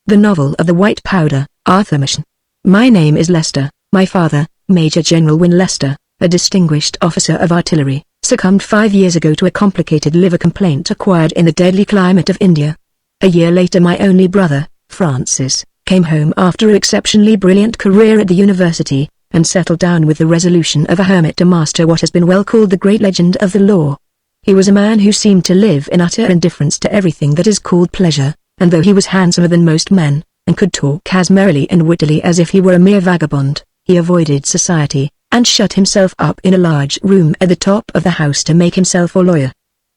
The novel of the white powder, Arthur Machen. My name is Lester. My father, Major General Win Lester, a distinguished officer of artillery, succumbed 5 years ago to a complicated liver complaint acquired in the deadly climate of India. A year later my only brother, Francis, came home after an exceptionally brilliant career at the university, and settled down with the resolution of a hermit to master what has been well called the great legend of the law. He was a man who seemed to live in utter indifference to everything that is called pleasure, and though he was handsomer than most men, and could talk as merrily and wittily as if he were a mere vagabond, he avoided society, and shut himself up in a large room at the top of the house to make himself a lawyer.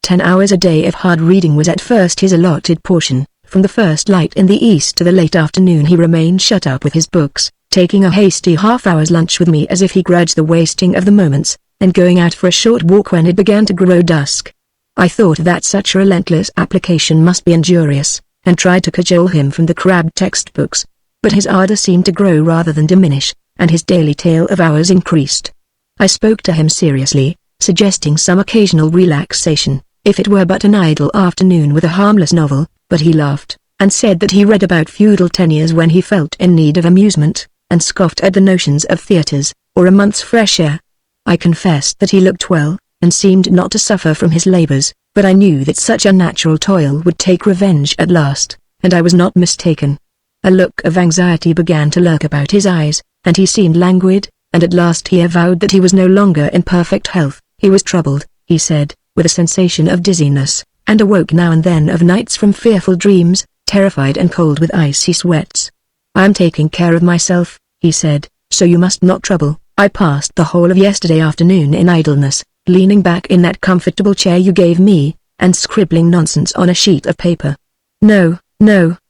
10 hours a day of hard reading was at first his allotted portion. From the first light in the east to the late afternoon he remained shut up with his books, taking a hasty half-hour's lunch with me as if he grudged the wasting of the moments, and going out for a short walk when it began to grow dusk. I thought that such relentless application must be injurious, and tried to cajole him from the crabbed textbooks, but his ardor seemed to grow rather than diminish, and his daily tale of hours increased. I spoke to him seriously, suggesting some occasional relaxation, if it were but an idle afternoon with a harmless novel, but he laughed, and said that he read about feudal tenures when he felt in need of amusement, and scoffed at the notions of theatres, or a month's fresh air. I confessed that he looked well, and seemed not to suffer from his labours, but I knew that such unnatural toil would take revenge at last, and I was not mistaken. A look of anxiety began to lurk about his eyes, and he seemed languid, and at last he avowed that he was no longer in perfect health. He was troubled, he said, with a sensation of dizziness, and awoke now and then of nights from fearful dreams, terrified and cold with icy sweats. "I am taking care of myself," he said, "so you must not trouble. I passed the whole of yesterday afternoon in idleness, leaning back in that comfortable chair you gave me, and scribbling nonsense on a sheet of paper. No,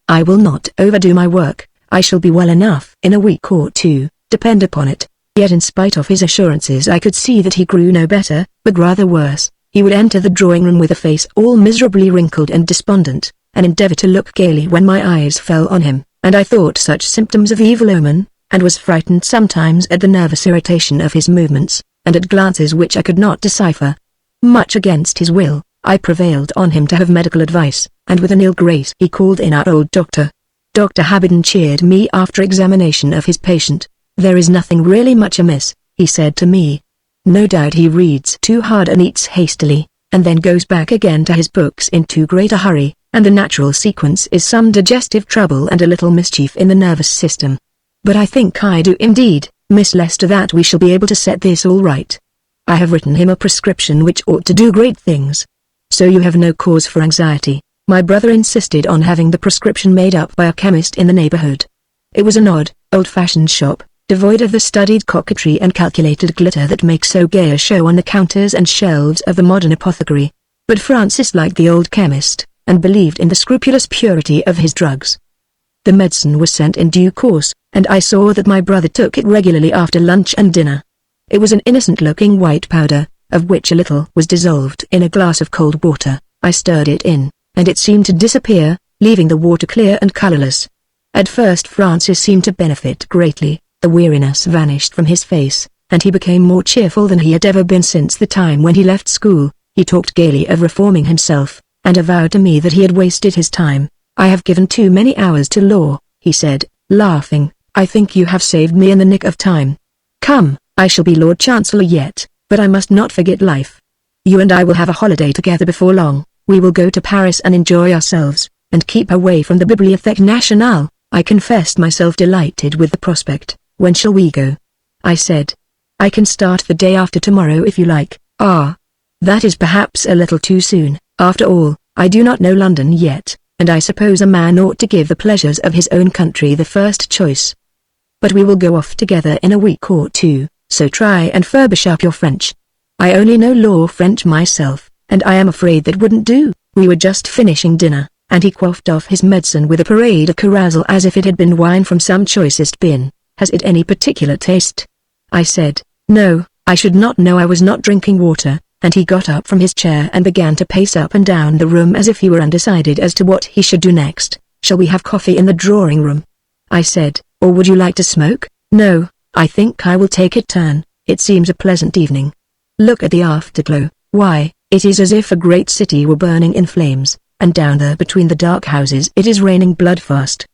I will not overdo my work. I shall be well enough in a week or 2, depend upon it." Yet in spite of his assurances I could see that he grew no better, but rather worse. He would enter the drawing-room with a face all miserably wrinkled and despondent, and endeavor to look gaily when my eyes fell on him, and I thought such symptoms of evil omen, and was frightened sometimes at the nervous irritation of his movements, and at glances which I could not decipher. Much against his will, I prevailed on him to have medical advice, and with an ill grace he called in our old doctor. Dr. Haberdon cheered me after examination of his patient. "There is nothing really much amiss," he said to me. "No doubt he reads too hard and eats hastily, and then goes back again to his books in too great a hurry, and the natural sequence is some digestive trouble and a little mischief in the nervous system. But I think I do indeed, Miss Lester, that we shall be able to set this all right. I have written him a prescription which ought to do great things. So you have no cause for anxiety." My brother insisted on having the prescription made up by a chemist in the neighborhood. It was an odd, old-fashioned shop, devoid of the studied coquetry and calculated glitter that make so gay a show on the counters and shelves of the modern apothecary. But Francis liked the old chemist, and believed in the scrupulous purity of his drugs. The medicine was sent in due course, and I saw that my brother took it regularly after lunch and dinner. It was an innocent-looking white powder, of which a little was dissolved in a glass of cold water. I stirred it in, and it seemed to disappear, leaving the water clear and colorless. At first Francis seemed to benefit greatly. The weariness vanished from his face, and he became more cheerful than he had ever been since the time when he left school. He talked gaily of reforming himself, and avowed to me that he had wasted his time. "I have given too many hours to law," he said, laughing. "I think you have saved me in the nick of time. Come, I shall be Lord Chancellor yet, but I must not forget life. You and I will have a holiday together before long. We will go to Paris and enjoy ourselves, and keep away from the Bibliothèque Nationale." I confessed myself delighted with the prospect. "When shall we go?" I said. "I can start the day after tomorrow if you like." "Ah, that is perhaps a little too soon. After all, I do not know London yet, and I suppose a man ought to give the pleasures of his own country the first choice. But we will go off together in a week or 2, so try and furbish up your French. I only know law French myself, and I am afraid that wouldn't do." We were just finishing dinner, and he quaffed off his medicine with a parade of carousal as if it had been wine from some choicest bin. "Has it any particular taste?" I said. "No, I should not know. I was not drinking water," and he got up from his chair and began to pace up and down the room as if he were undecided as to what he should do next. "Shall we have coffee in the drawing-room?" I said, "or would you like to smoke?" "No, I think I will take it turn. It seems a pleasant evening. Look at the afterglow. Why, it is as if a great city were burning in flames, and down there between the dark houses it is raining blood fast.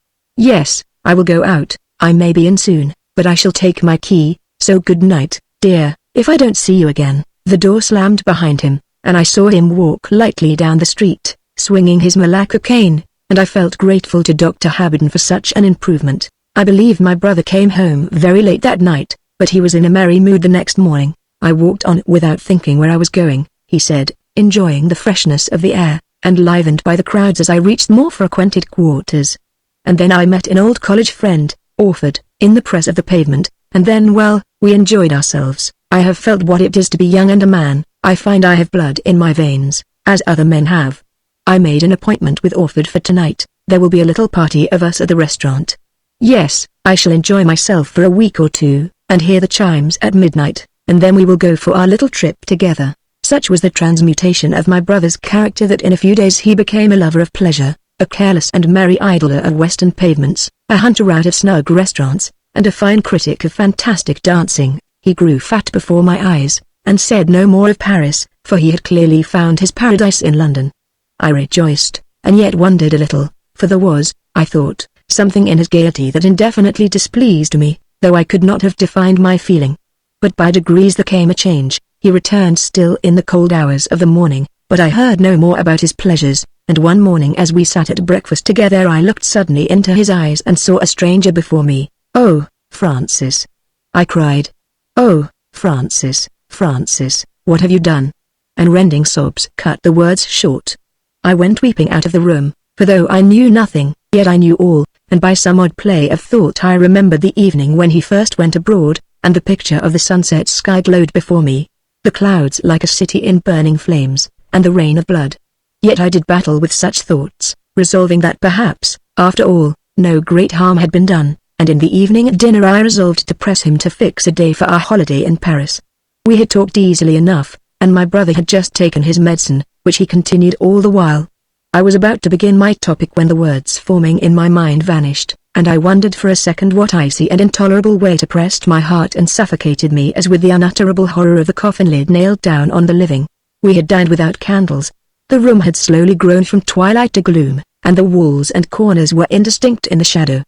Yes, I will go out. I may be in soon, but I shall take my key, so good night, dear. If I don't see you again." The door slammed behind him, and I saw him walk lightly down the street, swinging his Malacca cane, and I felt grateful to Dr. Haberden for such an improvement. I believe my brother came home very late that night, but he was in a merry mood the next morning. I walked on without thinking where I was going, he said, enjoying the freshness of the air, and livened by the crowds as I reached more frequented quarters. And then I met an old college friend, Orford, in the press of the pavement, and then well, we enjoyed ourselves. I have felt what it is to be young and a man. I find I have blood in my veins, as other men have. I made an appointment with Orford for tonight. There will be a little party of us at the restaurant. Yes, I shall enjoy myself for a week or two, and hear the chimes at midnight, and then we will go for our little trip together. Such was the transmutation of my brother's character that in a few days he became a lover of pleasure, a careless and merry idler of western pavements, a hunter out of snug restaurants, and a fine critic of fantastic dancing. He grew fat before my eyes, and said no more of Paris, for he had clearly found his paradise in London. I rejoiced, and yet wondered a little, for there was, I thought, something in his gaiety that indefinitely displeased me, though I could not have defined my feeling. But by degrees there came a change. He returned still in the cold hours of the morning, but I heard no more about his pleasures, and one morning as we sat at breakfast together I looked suddenly into his eyes and saw a stranger before me. "Oh, Francis!" I cried. "Oh, Francis, Francis, what have you done?" And rending sobs cut the words short. I went weeping out of the room, for though I knew nothing, yet I knew all, and by some odd play of thought I remembered the evening when he first went abroad, and the picture of the sunset sky glowed before me, the clouds like a city in burning flames, and the rain of blood. Yet I did battle with such thoughts, resolving that perhaps, after all, no great harm had been done, and in the evening at dinner I resolved to press him to fix a day for our holiday in Paris. We had talked easily enough, and my brother had just taken his medicine, which he continued all the while. I was about to begin my topic when the words forming in my mind vanished, and I wondered for a second what icy and intolerable weight oppressed my heart and suffocated me as with the unutterable horror of the coffin lid nailed down on the living. We had dined without candles. The room had slowly grown from twilight to gloom, and the walls and corners were indistinct in the shadow.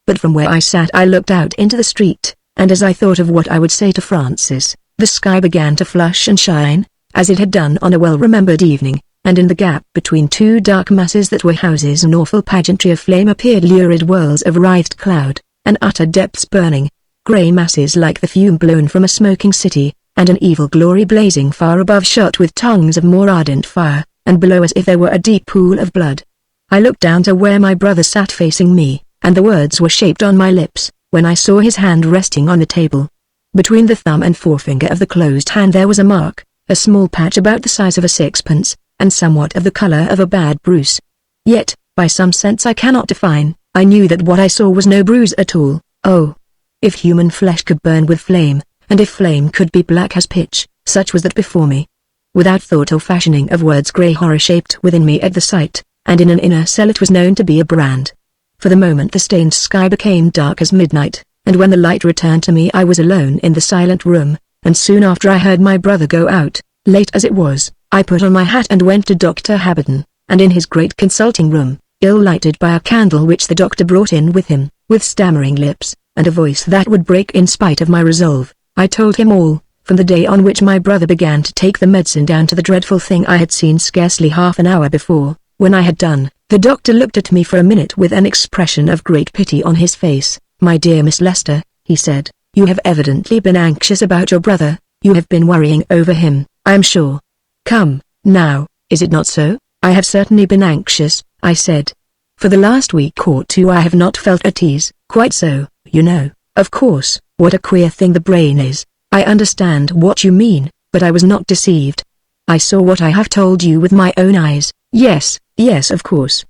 But from where I sat I looked out into the street, and as I thought of what I would say to Francis, the sky began to flush and shine, as it had done on a well-remembered evening, and in the gap between two dark masses that were houses an awful pageantry of flame appeared lurid whirls of writhed cloud, and utter depths burning, grey masses like the fume blown from a smoking city, and an evil glory blazing far above shot with tongues of more ardent fire, and below as if there were a deep pool of blood. I looked down to where my brother sat facing me, and the words were shaped on my lips, when I saw his hand resting on the table. Between the thumb and forefinger of the closed hand there was a mark, a small patch about the size of a sixpence, and somewhat of the color of a bad bruise. Yet, by some sense I cannot define, I knew that what I saw was no bruise at all. Oh! If human flesh could burn with flame, and if flame could be black as pitch, such was that before me. Without thought or fashioning of words grey horror shaped within me at the sight, and in an inner cell it was known to be a brand. For the moment the stained sky became dark as midnight, and when the light returned to me I was alone in the silent room, and soon after I heard my brother go out. Late as it was, I put on my hat and went to Dr. Haberden, and in his great consulting room, ill-lighted by a candle which the doctor brought in with him, with stammering lips, and a voice that would break in spite of my resolve, I told him all, from the day on which my brother began to take the medicine down to the dreadful thing I had seen scarcely half an hour before. When I had done, the doctor looked at me for a minute with an expression of great pity on his face. "My dear Miss Lester," he said, "you have evidently been anxious about your brother. You have been worrying over him, I am sure. Come, now, is it not so?" "I have certainly been anxious," I said. "For the last week or two I have not felt at ease." "Quite so, you know. Of course, what a queer thing the brain is. I understand what you mean, but I was not deceived. I saw what I have told you with my own eyes." "Yes, yes, of course.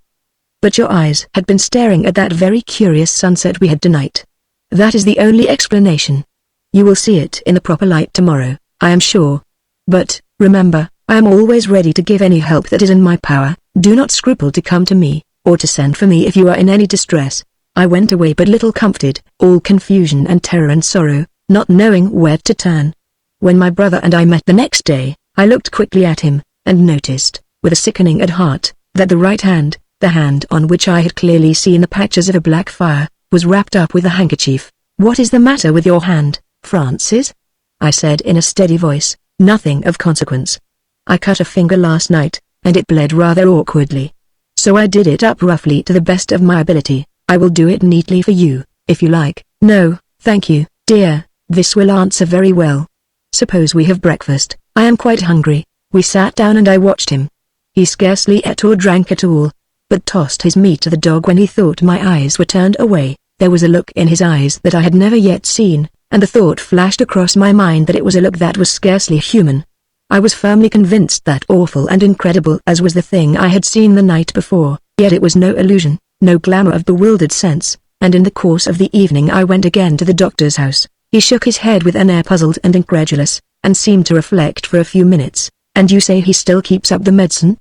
But your eyes had been staring at that very curious sunset we had tonight. That is the only explanation. You will see it in the proper light tomorrow, I am sure. But, remember, I am always ready to give any help that is in my power. Do not scruple to come to me, or to send for me if you are in any distress." I went away but little comforted, all confusion and terror and sorrow, not knowing where to turn. When my brother and I met the next day, I looked quickly at him, and noticed, with a sickening at heart, that the right hand, The hand on which I had clearly seen the patches of a black fire, was wrapped up with a handkerchief. "What is the matter with your hand, Francis?" I said in a steady voice. "Nothing of consequence. I cut a finger last night, and it bled rather awkwardly. So I did it up roughly to the best of my ability. I will do it neatly for you, if you like." "No, thank you, dear, this will answer very well. Suppose we have breakfast. I am quite hungry." We sat down and I watched him. He scarcely ate or drank at all, but tossed his meat to the dog when he thought my eyes were turned away. There was a look in his eyes that I had never yet seen, and the thought flashed across my mind that it was a look that was scarcely human. I was firmly convinced that, awful and incredible as was the thing I had seen the night before, yet it was no illusion, no glamour of bewildered sense, and in the course of the evening I went again to the doctor's house. He shook his head with an air puzzled and incredulous, and seemed to reflect for a few minutes. "And you say he still keeps up the medicine?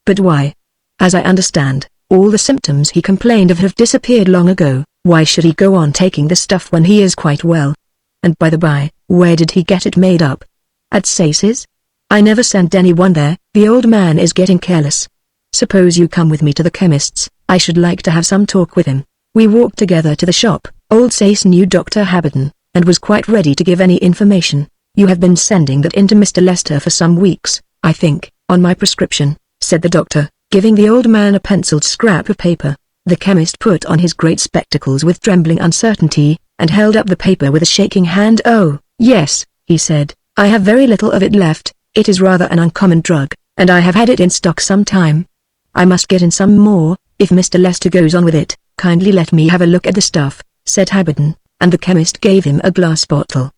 But why? As I understand, all the symptoms he complained of have disappeared long ago. Why should he go on taking the stuff when he is quite well? And by the by, where did he get it made up? At Sace's? I never sent anyone there." "The old man is getting careless. Suppose you come with me to the chemist's. I should like to have some talk with him." We walked together to the shop. Old Sace knew Dr. Haberden, and was quite ready to give any information. "You have been sending that in to Mr. Lester for some weeks, I think, on my prescription," said the doctor, giving the old man a penciled scrap of paper. The chemist put on his great spectacles with trembling uncertainty, and held up the paper with a shaking hand. "Oh, yes," he said, "I have very little of it left. It is rather an uncommon drug, and I have had it in stock some time. I must get in some more. If Mr. Lester goes on with it, kindly let me have a look at the stuff," said Haberden, and the chemist gave him a glass bottle.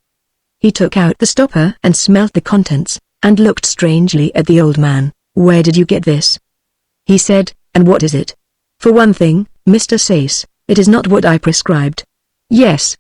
He took out the stopper and smelt the contents, and looked strangely at the old man. "Where did you get this?" he said, "and what is it?" "For one thing, Mr. Sace, it is not what I prescribed." Yes,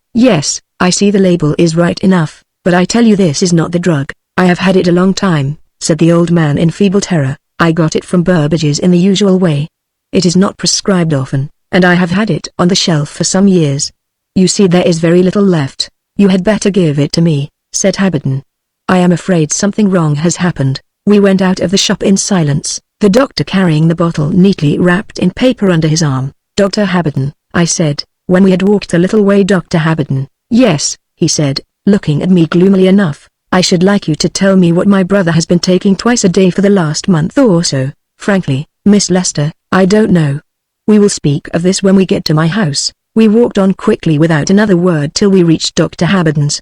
I see the label is right enough, but I tell you this is not the drug. I have had it a long time," said the old man in feeble terror. "I got it from Burbage's in the usual way. It is not prescribed often, and I have had it on the shelf for some years. You see there is very little left. You had better give it to me," said Haberden. "I am afraid something wrong has happened." We went out of the shop in silence, the doctor carrying the bottle neatly wrapped in paper under his arm. "Dr. Haberden," I said, when we had walked a little way. "Dr. Haberden." "Yes," he said, looking at me gloomily enough. "I should like you to tell me what my brother has been taking twice a day for the last month or so." "Frankly, Miss Lester, I don't know. We will speak of this when we get to my house." We walked on quickly without another word till we reached Dr. Haberden's.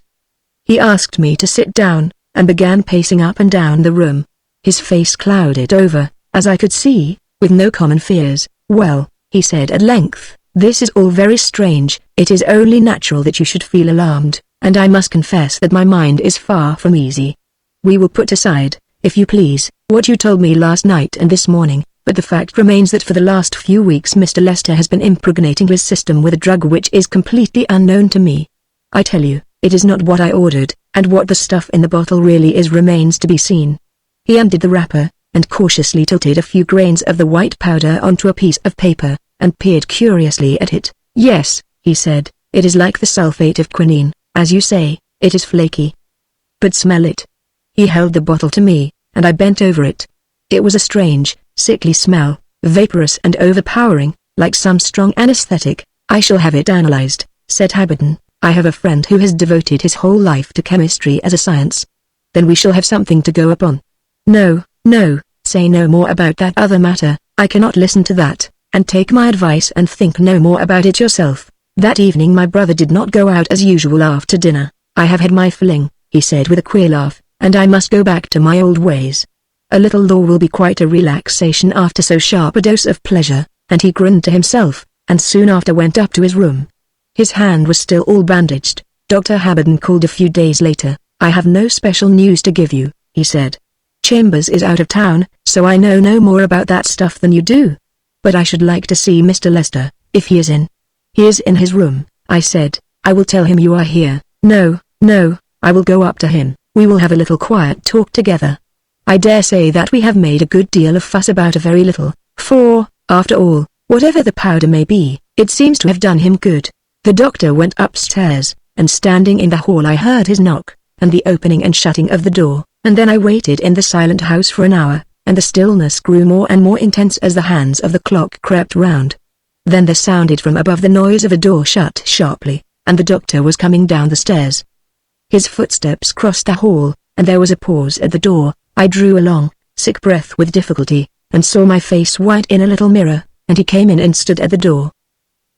He asked me to sit down, and began pacing up and down the room. His face clouded over, as I could see, with no common fears. "Well," he said at length, "this is all very strange. It is only natural that you should feel alarmed, and I must confess that my mind is far from easy. We will put aside, if you please, what you told me last night and this morning, but the fact remains that for the last few weeks Mr. Lester has been impregnating his system with a drug which is completely unknown to me. I tell you, it is not what I ordered, and what the stuff in the bottle really is remains to be seen." He undid the wrapper, and cautiously tilted a few grains of the white powder onto a piece of paper, and peered curiously at it. "Yes," he said, "it is like the sulfate of quinine, as you say. It is flaky. But smell it." He held the bottle to me, and I bent over it. It was a strange, sickly smell, vaporous and overpowering, like some strong anesthetic. "I shall have it analyzed," said Haberden. "I have a friend who has devoted his whole life to chemistry as a science. Then we shall have something to go upon." No, say no more about that other matter. I cannot listen to that, and take my advice and think no more about it yourself." That evening my brother did not go out as usual after dinner. "I have had my filling," he said with a queer laugh, "and I must go back to my old ways. A little law will be quite a relaxation after so sharp a dose of pleasure," and he grinned to himself, and soon after went up to his room. His hand was still all bandaged. Dr. Haberden called a few days later. "I have no special news to give you," he said. "Chambers is out of town, so I know no more about that stuff than you do. But I should like to see Mr. Lester, if he is in." "He is in his room," I said. "I will tell him you are here." No, I will go up to him. We will have a little quiet talk together. I dare say that we have made a good deal of fuss about a very little, for, after all, whatever the powder may be, it seems to have done him good." The doctor went upstairs, and standing in the hall I heard his knock, and the opening and shutting of the door, and then I waited in the silent house for an hour, and the stillness grew more and more intense as the hands of the clock crept round. Then there sounded from above the noise of a door shut sharply, and the doctor was coming down the stairs. His footsteps crossed the hall, and there was a pause at the door. I drew a long, sick breath with difficulty, and saw my face white in a little mirror, and he came in and stood at the door.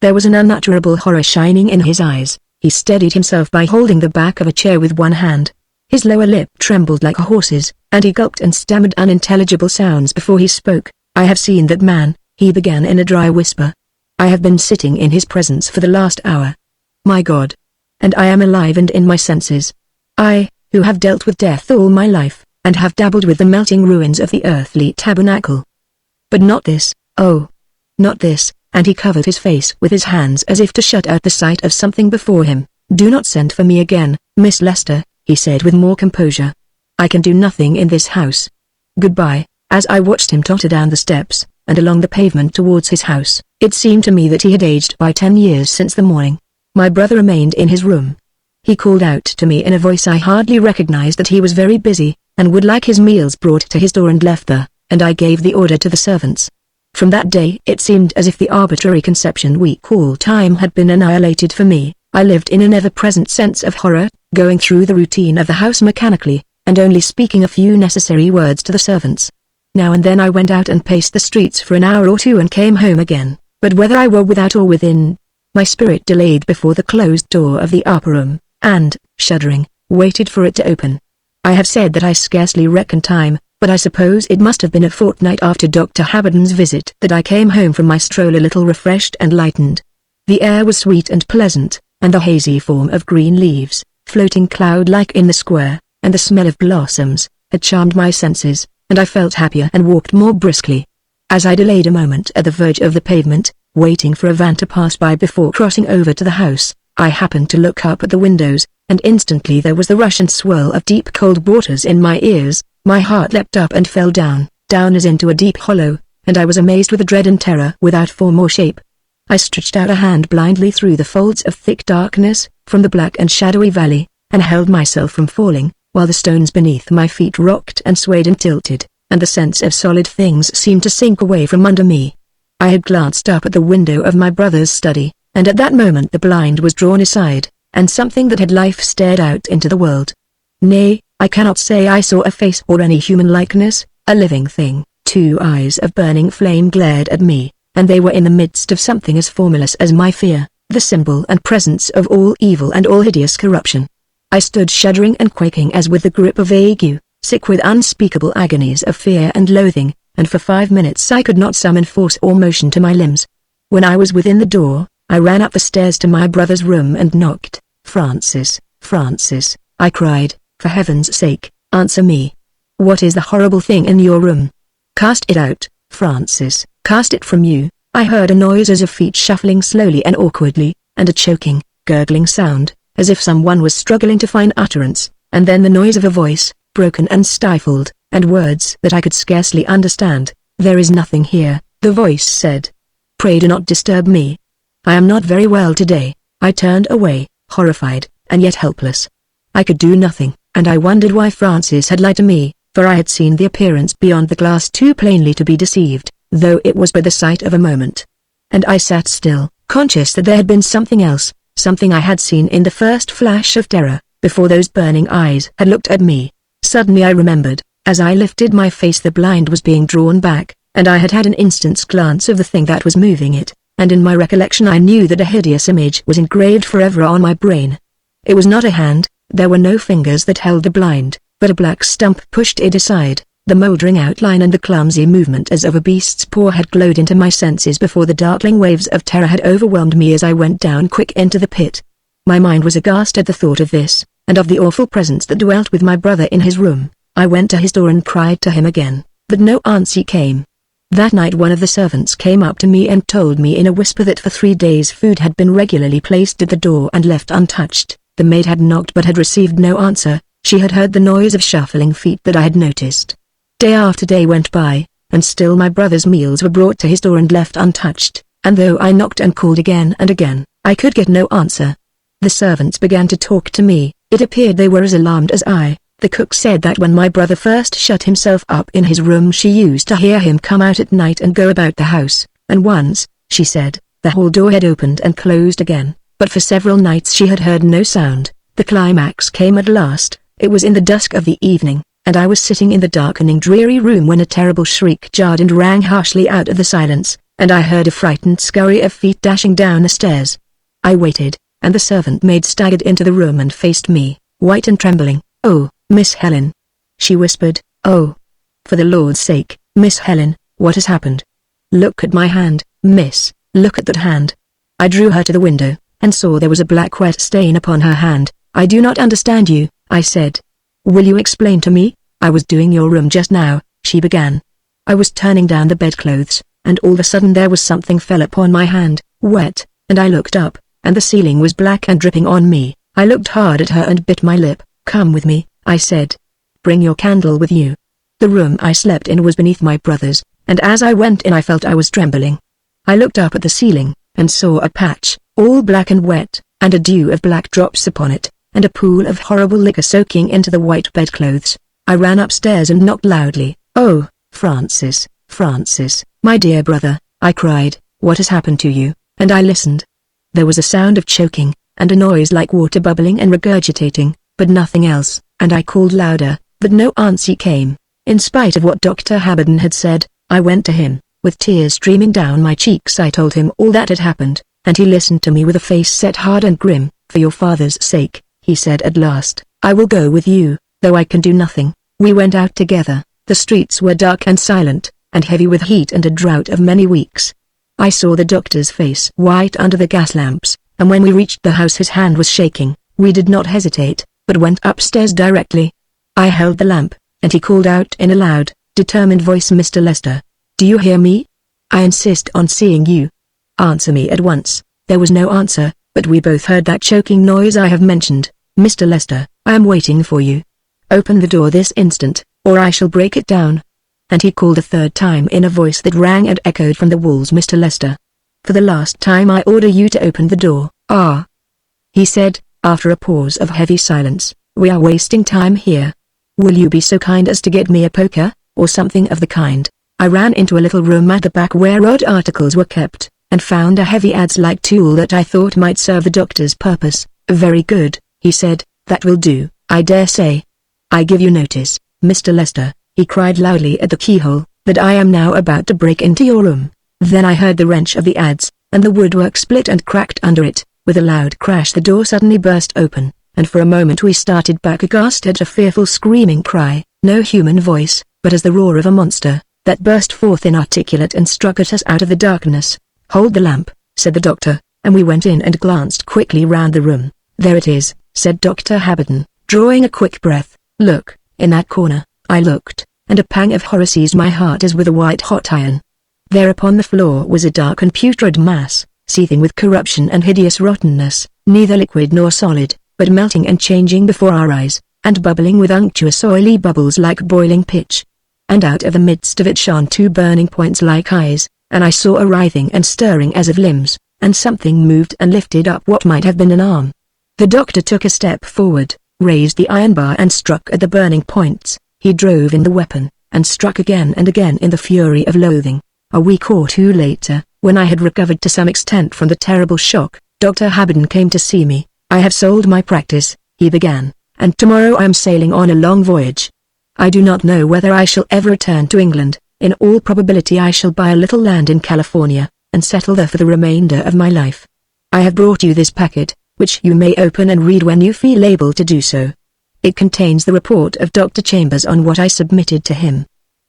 There was an unutterable horror shining in his eyes. He steadied himself by holding the back of a chair with one hand. His lower lip trembled like a horse's, and he gulped and stammered unintelligible sounds before he spoke. "I have seen that man," he began in a dry whisper. "I have been sitting in his presence for the last hour. My God! And I am alive and in my senses. I, who have dealt with death all my life, and have dabbled with the melting ruins of the earthly tabernacle. But not this, oh, not this," and he covered his face with his hands as if to shut out the sight of something before him. "Do not send for me again, Miss Lester," he said with more composure. "I can do nothing in this house. Goodbye." As I watched him totter down the steps, and along the pavement towards his house, it seemed to me that he had aged by 10 years since the morning. My brother remained in his room. He called out to me in a voice I hardly recognized that he was very busy, and would like his meals brought to his door and left there, and I gave the order to the servants. From that day it seemed as if the arbitrary conception we call time had been annihilated for me. I lived in an ever-present sense of horror, going through the routine of the house mechanically, and only speaking a few necessary words to the servants. Now and then I went out and paced the streets for an hour or two and came home again, but whether I were without or within, my spirit delayed before the closed door of the upper room, and, shuddering, waited for it to open. I have said that I scarcely reckon time, but I suppose it must have been a fortnight after Dr. Haberden's visit that I came home from my stroll a little refreshed and lightened. The air was sweet and pleasant, and the hazy form of green leaves, floating cloud-like in the square, and the smell of blossoms, had charmed my senses, and I felt happier and walked more briskly. As I delayed a moment at the verge of the pavement, waiting for a van to pass by before crossing over to the house, I happened to look up at the windows, and instantly there was the rush and swirl of deep cold waters in my ears. My heart leapt up and fell down as into a deep hollow, and I was amazed with a dread and terror without form or shape. I stretched out a hand blindly through the folds of thick darkness, from the black and shadowy valley, and held myself from falling, while the stones beneath my feet rocked and swayed and tilted, and the sense of solid things seemed to sink away from under me. I had glanced up at the window of my brother's study, and at that moment the blind was drawn aside, and something that had life stared out into the world. Nay, I cannot say I saw a face or any human likeness, a living thing. 2 eyes of burning flame glared at me, and they were in the midst of something as formless as my fear, the symbol and presence of all evil and all hideous corruption. I stood shuddering and quaking as with the grip of ague, sick with unspeakable agonies of fear and loathing, and for 5 minutes I could not summon force or motion to my limbs. When I was within the door, I ran up the stairs to my brother's room and knocked. "Francis, Francis," I cried, "for heaven's sake, answer me. What is the horrible thing in your room? Cast it out, Francis, cast it from you." I heard a noise as of feet shuffling slowly and awkwardly, and a choking, gurgling sound, as if someone was struggling to find utterance, and then the noise of a voice, broken and stifled, and words that I could scarcely understand. "There is nothing here," the voice said. "Pray do not disturb me. I am not very well today." I turned away, horrified, and yet helpless. I could do nothing, and I wondered why Francis had lied to me, for I had seen the appearance beyond the glass too plainly to be deceived, though it was but the sight of a moment. And I sat still, conscious that there had been something else, something I had seen in the first flash of terror, before those burning eyes had looked at me. Suddenly I remembered, as I lifted my face, the blind was being drawn back, and I had had an instant's glance of the thing that was moving it, and in my recollection I knew that a hideous image was engraved forever on my brain. It was not a hand, there were no fingers that held the blind, but a black stump pushed it aside. The mouldering outline and the clumsy movement as of a beast's paw had glowed into my senses before the darkling waves of terror had overwhelmed me as I went down quick into the pit. My mind was aghast at the thought of this, and of the awful presence that dwelt with my brother in his room. I went to his door and cried to him again, but no answer came. That night one of the servants came up to me and told me in a whisper that for 3 days food had been regularly placed at the door and left untouched. The maid had knocked but had received no answer. She had heard the noise of shuffling feet that I had noticed. Day after day went by, and still my brother's meals were brought to his door and left untouched, and though I knocked and called again and again, I could get no answer. The servants began to talk to me. It appeared they were as alarmed as I, The cook said that when my brother first shut himself up in his room she used to hear him come out at night and go about the house, and once, she said, the hall door had opened and closed again, but for several nights she had heard no sound. The climax came at last. It was in the dusk of the evening, and I was sitting in the darkening dreary room when a terrible shriek jarred and rang harshly out of the silence, and I heard a frightened scurry of feet dashing down the stairs. I waited, and the servant maid staggered into the room and faced me, white and trembling. "Oh, Miss Helen," she whispered. "Oh, for the Lord's sake, Miss Helen, what has happened? Look at my hand, miss, look at that hand." I drew her to the window, and saw there was a black wet stain upon her hand. "I do not understand you," I said. "Will you explain to me?" "I was doing your room just now," she began. "I was turning down the bedclothes, and all of a sudden there was something fell upon my hand, wet, and I looked up, and the ceiling was black and dripping on me. I looked hard at her and bit my lip. "Come with me," I said. "Bring your candle with you." The room I slept in was beneath my brother's, and as I went in I felt I was trembling. I looked up at the ceiling, and saw a patch, all black and wet, and a dew of black drops upon it, and a pool of horrible liquor soaking into the white bedclothes. I ran upstairs and knocked loudly. "Oh, Francis, Francis, my dear brother," I cried, "what has happened to you?" And I listened. There was a sound of choking, and a noise like water bubbling and regurgitating, but nothing else, and I called louder, but no answer came. In spite of what Dr. Haberden had said, I went to him. With tears streaming down my cheeks I told him all that had happened, and he listened to me with a face set hard and grim. "For your father's sake," he said at last, "I will go with you, though I can do nothing." We went out together. The streets were dark and silent, and heavy with heat and a drought of many weeks. I saw the doctor's face white under the gas lamps, and when we reached the house his hand was shaking. We did not hesitate, but went upstairs directly. I held the lamp, and he called out in a loud, determined voice, "Mr. Lester, do you hear me? I insist on seeing you. Answer me at once." There was no answer, but we both heard that choking noise I have mentioned. "Mr. Lester, I am waiting for you. Open the door this instant, or I shall break it down." And he called a third time in a voice that rang and echoed from the walls, "Mr. Lester, for the last time I order you to open the door." "Ah," he said, after a pause of heavy silence, "we are wasting time here. Will you be so kind as to get me a poker, or something of the kind?" I ran into a little room at the back where odd articles were kept, and found a heavy adze-like tool that I thought might serve the doctor's purpose. "Very good," he said, "that will do, I dare say. I give you notice, Mr. Lester," he cried loudly at the keyhole, "that I am now about to break into your room." Then I heard the wrench of the adze, and the woodwork split and cracked under it. With a loud crash the door suddenly burst open, and for a moment we started back aghast at a fearful screaming cry, no human voice, but as the roar of a monster, that burst forth inarticulate and struck at us out of the darkness. "Hold the lamp," said the doctor, and we went in and glanced quickly round the room. "There it is," said Dr. Haberden, drawing a quick breath. "Look, in that corner." I looked, and a pang of horror seized my heart as with a white-hot iron. There upon the floor was a dark and putrid mass, seething with corruption and hideous rottenness, neither liquid nor solid, but melting and changing before our eyes, and bubbling with unctuous oily bubbles like boiling pitch. And out of the midst of it shone two burning points like eyes, and I saw a writhing and stirring as of limbs, and something moved and lifted up what might have been an arm. The doctor took a step forward, raised the iron bar and struck at the burning points. He drove in the weapon, and struck again and again in the fury of loathing. A week or two later, when I had recovered to some extent from the terrible shock, Dr. Haberden came to see me. "I have sold my practice," he began, "and tomorrow I am sailing on a long voyage. I do not know whether I shall ever return to England. In all probability I shall buy a little land in California, and settle there for the remainder of my life. I have brought you this packet, which you may open and read when you feel able to do so. It contains the report of Dr. Chambers on what I submitted to him.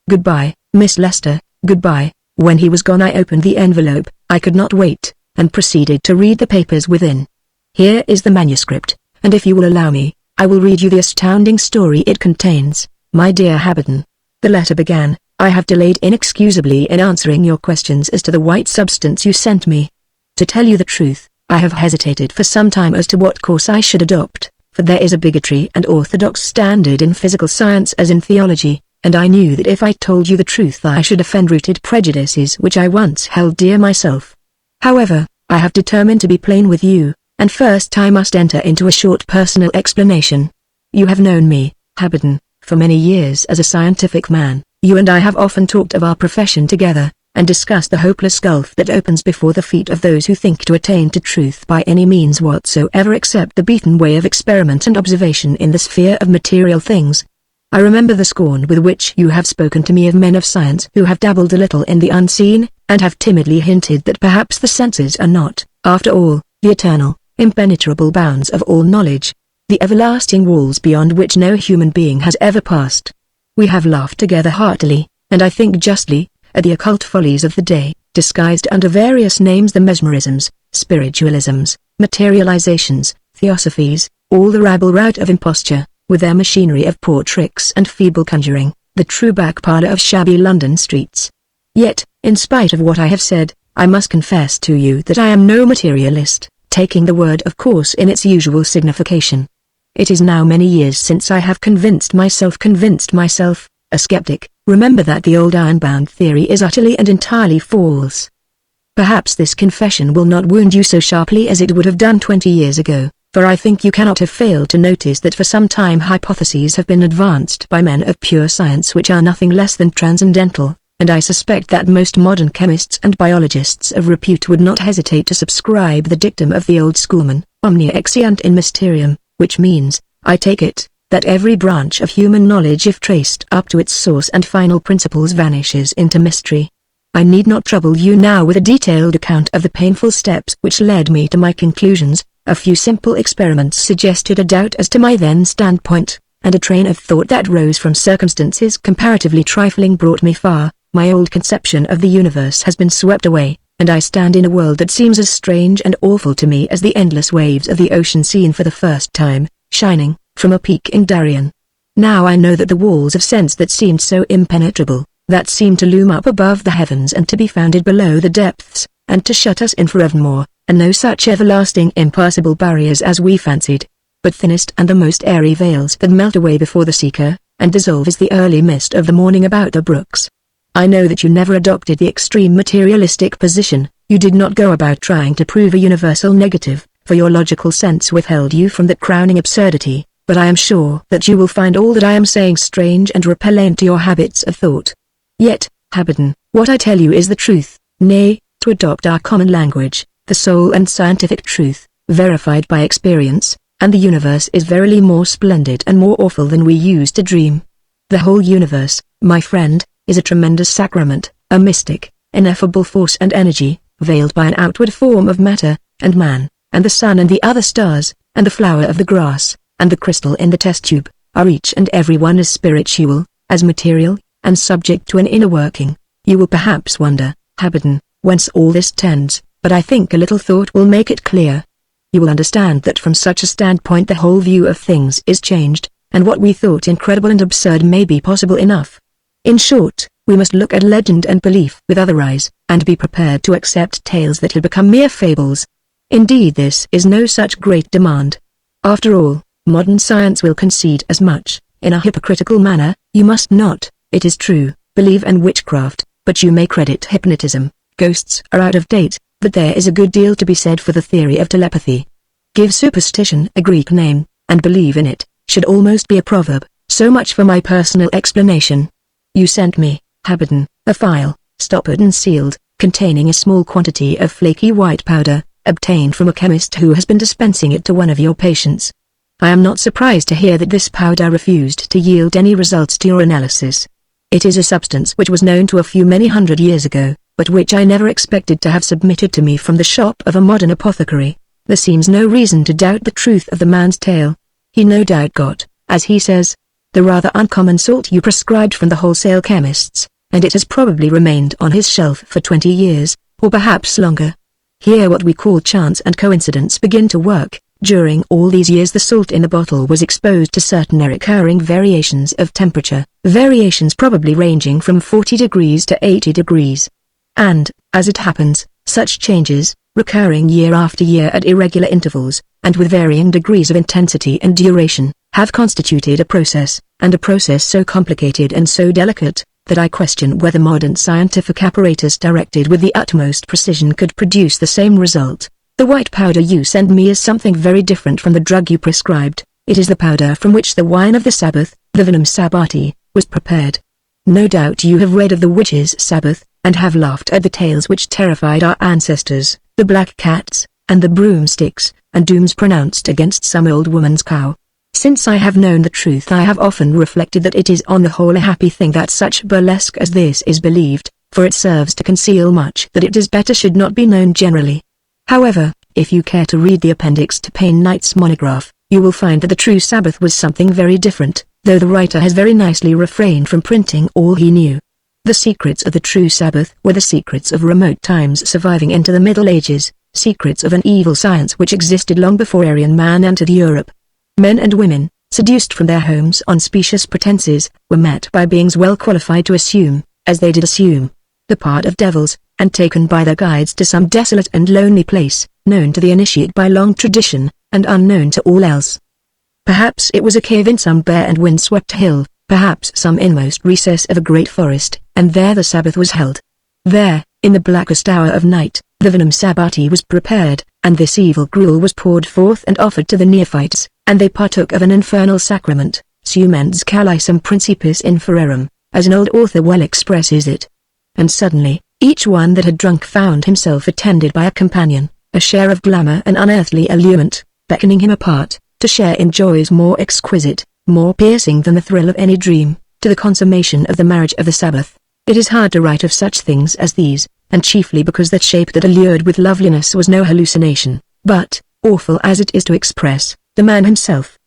Goodbye, Miss Lester, goodbye." When he was gone I opened the envelope. I could not wait, and proceeded to read the papers within. Here is the manuscript, and if you will allow me, I will read you the astounding story it contains. "My dear Haberden," the letter began, "I have delayed inexcusably in answering your questions as to the white substance you sent me. To tell you the truth, I have hesitated for some time as to what course I should adopt, for there is a bigotry and orthodox standard in physical science as in theology, and I knew that if I told you the truth I should offend rooted prejudices which I once held dear myself. However, I have determined to be plain with you, and first I must enter into a short personal explanation. You have known me, Haberden, for many years as a scientific man, you and I have often talked of our profession together, and discussed the hopeless gulf that opens before the feet of those who think to attain to truth by any means whatsoever except the beaten way of experiment and observation in the sphere of material things. I remember the scorn with which you have spoken to me of men of science who have dabbled a little in the unseen, and have timidly hinted that perhaps the senses are not, after all, the eternal, impenetrable bounds of all knowledge, the everlasting walls beyond which no human being has ever passed. We have laughed together heartily, and I think justly, at the occult follies of the day, disguised under various names, the mesmerisms, spiritualisms, materializations, theosophies, all the rabble-rout of imposture, with their machinery of poor tricks and feeble conjuring, the true back parlour of shabby London streets. Yet, in spite of what I have said, I must confess to you that I am no materialist, taking the word of course in its usual signification. It is now many years since I have convinced myself, a skeptic. Remember that the old iron-bound theory is utterly and entirely false. Perhaps this confession will not wound you so sharply as it would have done 20 years ago, for I think you cannot have failed to notice that for some time hypotheses have been advanced by men of pure science which are nothing less than transcendental, and I suspect that most modern chemists and biologists of repute would not hesitate to subscribe the dictum of the old schoolman, omnia exeunt in mysterium, which means, I take it, that every branch of human knowledge if traced up to its source and final principles vanishes into mystery. I need not trouble you now with a detailed account of the painful steps which led me to my conclusions. A few simple experiments suggested a doubt as to my then standpoint, and a train of thought that rose from circumstances comparatively trifling brought me far. My old conception of the universe has been swept away, and I stand in a world that seems as strange and awful to me as the endless waves of the ocean seen for the first time, shining from a peak in Darien. Now I know that the walls of sense that seemed so impenetrable, that seemed to loom up above the heavens and to be founded below the depths, and to shut us in forevermore, are no such everlasting impassable barriers as we fancied, but thinnest and the most airy veils that melt away before the seeker, and dissolve as the early mist of the morning about the brooks. I know that you never adopted the extreme materialistic position, you did not go about trying to prove a universal negative, for your logical sense withheld you from that crowning absurdity, but I am sure that you will find all that I am saying strange and repellent to your habits of thought. Yet, Haberden, what I tell you is the truth, nay, to adopt our common language, the sole and scientific truth, verified by experience, and the universe is verily more splendid and more awful than we used to dream. The whole universe, my friend, is a tremendous sacrament, a mystic, ineffable force and energy, veiled by an outward form of matter, and man, and the sun and the other stars, and the flower of the grass, and the crystal in the test tube, are each and every one as spiritual, as material, and subject to an inner working. You will perhaps wonder, Haberden, whence all this tends, but I think a little thought will make it clear. You will understand that from such a standpoint the whole view of things is changed, and what we thought incredible and absurd may be possible enough. In short, we must look at legend and belief with other eyes, and be prepared to accept tales that have become mere fables. Indeed, this is no such great demand. After all, modern science will concede as much, in a hypocritical manner. You must not, it is true, believe in witchcraft, but you may credit hypnotism. Ghosts are out of date, but there is a good deal to be said for the theory of telepathy. Give superstition a Greek name, and believe in it, should almost be a proverb. So much for my personal explanation. You sent me, Haberden, a phial, stoppered and sealed, containing a small quantity of flaky white powder, obtained from a chemist who has been dispensing it to one of your patients. I am not surprised to hear that this powder refused to yield any results to your analysis. It is a substance which was known to a few many hundred years ago, but which I never expected to have submitted to me from the shop of a modern apothecary. There seems no reason to doubt the truth of the man's tale. He no doubt got, as he says, the rather uncommon salt you prescribed from the wholesale chemists, and it has probably remained on his shelf for 20 years, or perhaps longer. Here what we call chance and coincidence begin to work. During all these years the salt in the bottle was exposed to certain recurring variations of temperature, variations probably ranging from 40 degrees to 80 degrees. And, as it happens, such changes, recurring year after year at irregular intervals, and with varying degrees of intensity and duration, have constituted a process, and a process so complicated and so delicate, that I question whether modern scientific apparatus directed with the utmost precision could produce the same result. The white powder you send me is something very different from the drug you prescribed. It is the powder from which the wine of the Sabbath, the venom Sabati, was prepared. No doubt you have read of the witches' Sabbath, and have laughed at the tales which terrified our ancestors, the black cats, and the broomsticks, and dooms pronounced against some old woman's cow. Since I have known the truth, I have often reflected that it is on the whole a happy thing that such burlesque as this is believed, for it serves to conceal much that it is better should not be known generally. However, if you care to read the appendix to Payne Knight's monograph, you will find that the true Sabbath was something very different, though the writer has very nicely refrained from printing all he knew. The secrets of the true Sabbath were the secrets of remote times surviving into the Middle Ages, secrets of an evil science which existed long before Aryan man entered Europe. Men and women, seduced from their homes on specious pretenses, were met by beings well qualified to assume, as they did assume, the part of devils, and taken by their guides to some desolate and lonely place, known to the initiate by long tradition, and unknown to all else. Perhaps it was a cave in some bare and wind-swept hill, perhaps some inmost recess of a great forest, and there the Sabbath was held. There, in the blackest hour of night, the venom Sabati was prepared, and this evil gruel was poured forth and offered to the neophytes, and they partook of an infernal sacrament, sumens calisum principis infererum, as an old author well expresses it. And suddenly, each one that had drunk found himself attended by a companion, a share of glamour and unearthly allurement, beckoning him apart, to share in joys more exquisite, more piercing than the thrill of any dream, to the consummation of the marriage of the Sabbath. It is hard to write of such things as these, and chiefly because that shape that allured with loveliness was no hallucination, but, awful as it is to express, the man himself.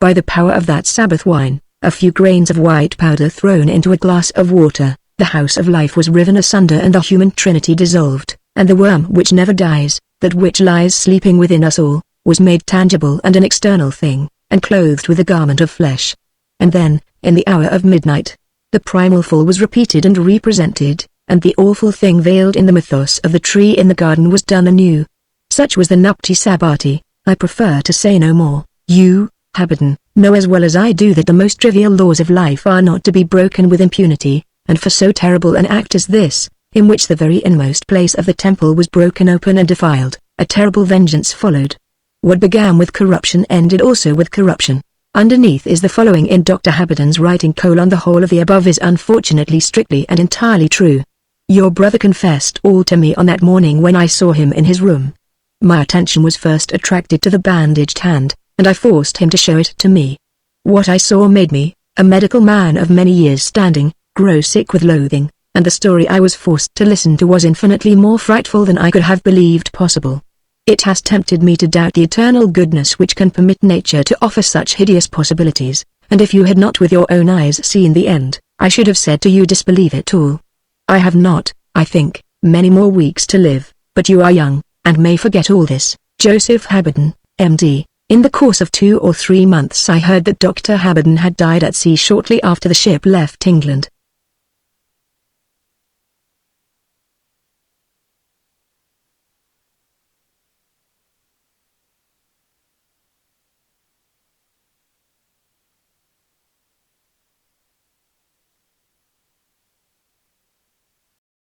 By the power of that Sabbath wine, a few grains of white powder thrown into a glass of water, the house of life was riven asunder and the human trinity dissolved, and the worm which never dies, that which lies sleeping within us all, was made tangible and an external thing, and clothed with a garment of flesh. And then, in the hour of midnight, the primal fall was repeated and represented, and the awful thing veiled in the mythos of the tree in the garden was done anew. Such was the nupti Sabati. I prefer to say no more. You, Haberden, know as well as I do that the most trivial laws of life are not to be broken with impunity, and for so terrible an act as this, in which the very inmost place of the temple was broken open and defiled, a terrible vengeance followed. What began with corruption ended also with corruption. Underneath is the following in Dr. Haberden's writing: the whole of the above is unfortunately strictly and entirely true. Your brother confessed all to me on that morning when I saw him in his room. My attention was first attracted to the bandaged hand, and I forced him to show it to me. What I saw made me, a medical man of many years standing, grow sick with loathing, and the story I was forced to listen to was infinitely more frightful than I could have believed possible. It has tempted me to doubt the eternal goodness which can permit nature to offer such hideous possibilities, and if you had not with your own eyes seen the end, I should have said to you disbelieve it all. I have not, I think, many more weeks to live, but you are young, and may forget all this. Joseph Haberden, M.D. In the course of 2 or 3 months I heard that Dr. Haberden had died at sea shortly after the ship left England.